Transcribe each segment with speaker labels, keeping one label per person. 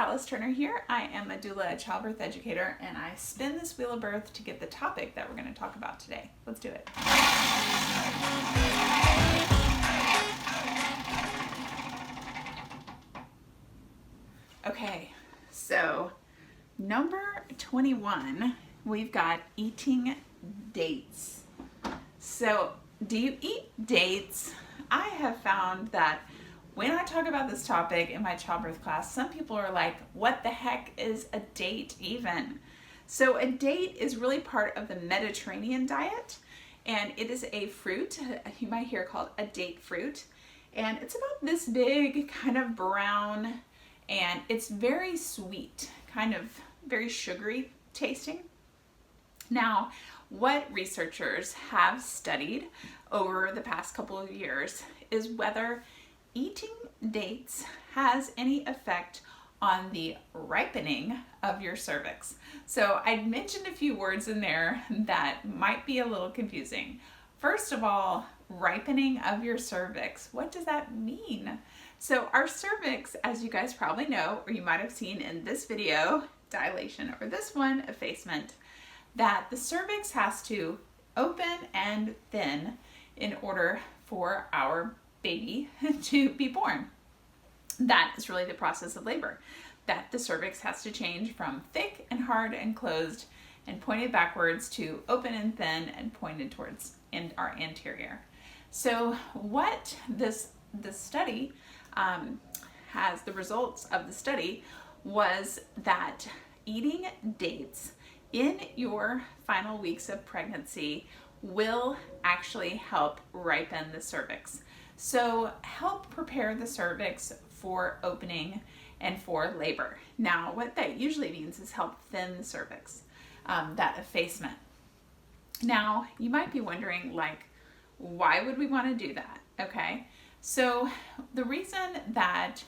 Speaker 1: Alice Turner here. I am a doula, a childbirth educator, and I spin this wheel of birth to get the topic that we're going to talk about today. Let's do it. Okay, so number 21, we've got eating dates. So, do you eat dates? I have found that when I talk about this topic in my childbirth class, some people are like, what the heck is a date even? So a date is really part of the Mediterranean diet, and it is a fruit, you might hear called a date fruit, and it's about this big, kind of brown, and it's very sweet, kind of very sugary tasting. Now, what researchers have studied over the past couple of years is whether eating dates has any effect on the ripening of your cervix. So I mentioned a few words in there that might be a little confusing. First of all, ripening of your cervix. What does that mean? So our cervix, as you guys probably know, or you might have seen in this video, dilation, or this one, effacement, that the cervix has to open and thin in order for our baby to be born. That is really the process of labor, that the cervix has to change from thick and hard and closed and pointed backwards to open and thin and pointed towards our anterior. So what this study has, the results of the study was that eating dates in your final weeks of pregnancy will actually help ripen the cervix. So help prepare the cervix for opening and for labor. Now, what that usually means is help thin the cervix, that effacement. Now, you might be wondering, like, why would we want to do that? Okay, so the reason that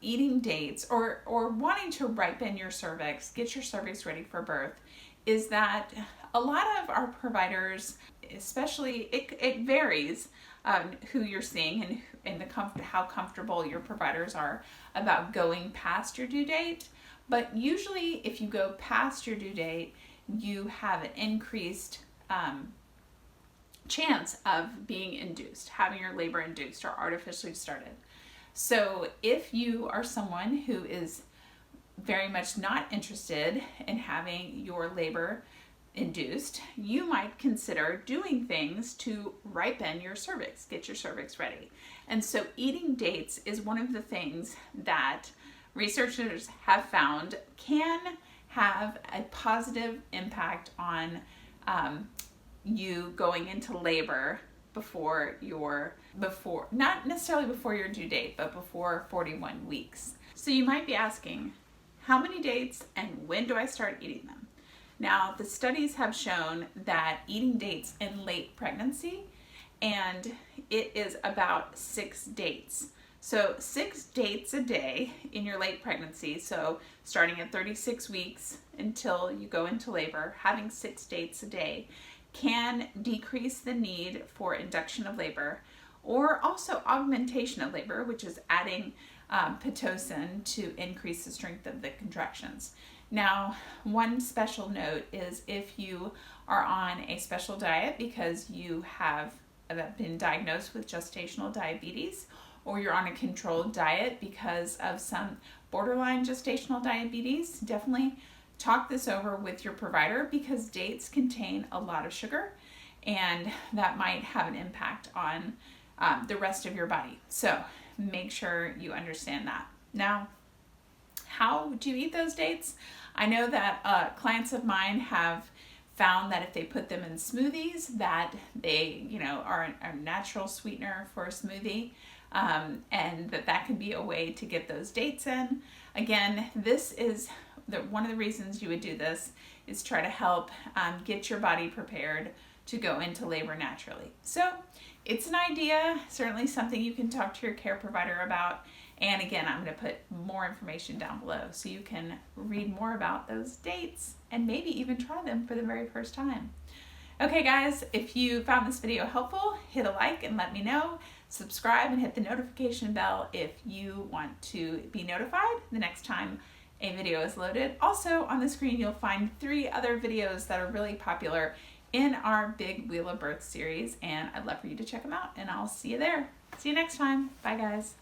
Speaker 1: eating dates or wanting to ripen your cervix, get your cervix ready for birth, is that a lot of our providers, especially, it varies who you're seeing and how comfortable your providers are about going past your due date. But usually if you go past your due date, you have an increased chance of being induced, having your labor induced or artificially started. So if you are someone who is very much not interested in having your labor induced, you might consider doing things to ripen your cervix, get your cervix ready. And so eating dates is one of the things that researchers have found can have a positive impact on you going into labor not necessarily before your due date, but before 41 weeks. So you might be asking, how many dates and when do I start eating them? Now, the studies have shown that eating dates in late pregnancy, and it is about 6 dates. So 6 dates a day in your late pregnancy, so starting at 36 weeks until you go into labor, having 6 dates a day can decrease the need for induction of labor or also augmentation of labor, which is adding Pitocin to increase the strength of the contractions. Now, one special note is if you are on a special diet because you have been diagnosed with gestational diabetes, or you're on a controlled diet because of some borderline gestational diabetes, definitely talk this over with your provider because dates contain a lot of sugar and that might have an impact on the rest of your body. So make sure you understand that. Now, how do you eat those dates? I know that clients of mine have found that if they put them in smoothies, that they, are a natural sweetener for a smoothie, and that can be a way to get those dates in. Again, this is one of the reasons you would do this is try to help get your body prepared to go into labor naturally. So it's an idea, certainly something you can talk to your care provider about. And again, I'm going to put more information down below so you can read more about those dates and maybe even try them for the very first time. Okay guys, if you found this video helpful, hit a like and let me know. Subscribe and hit the notification bell if you want to be notified the next time a video is loaded. Also on the screen you'll find 3 other videos that are really popular in our Big Wheel of Birth series, and I'd love for you to check them out, and I'll see you there. See you next time. Bye guys.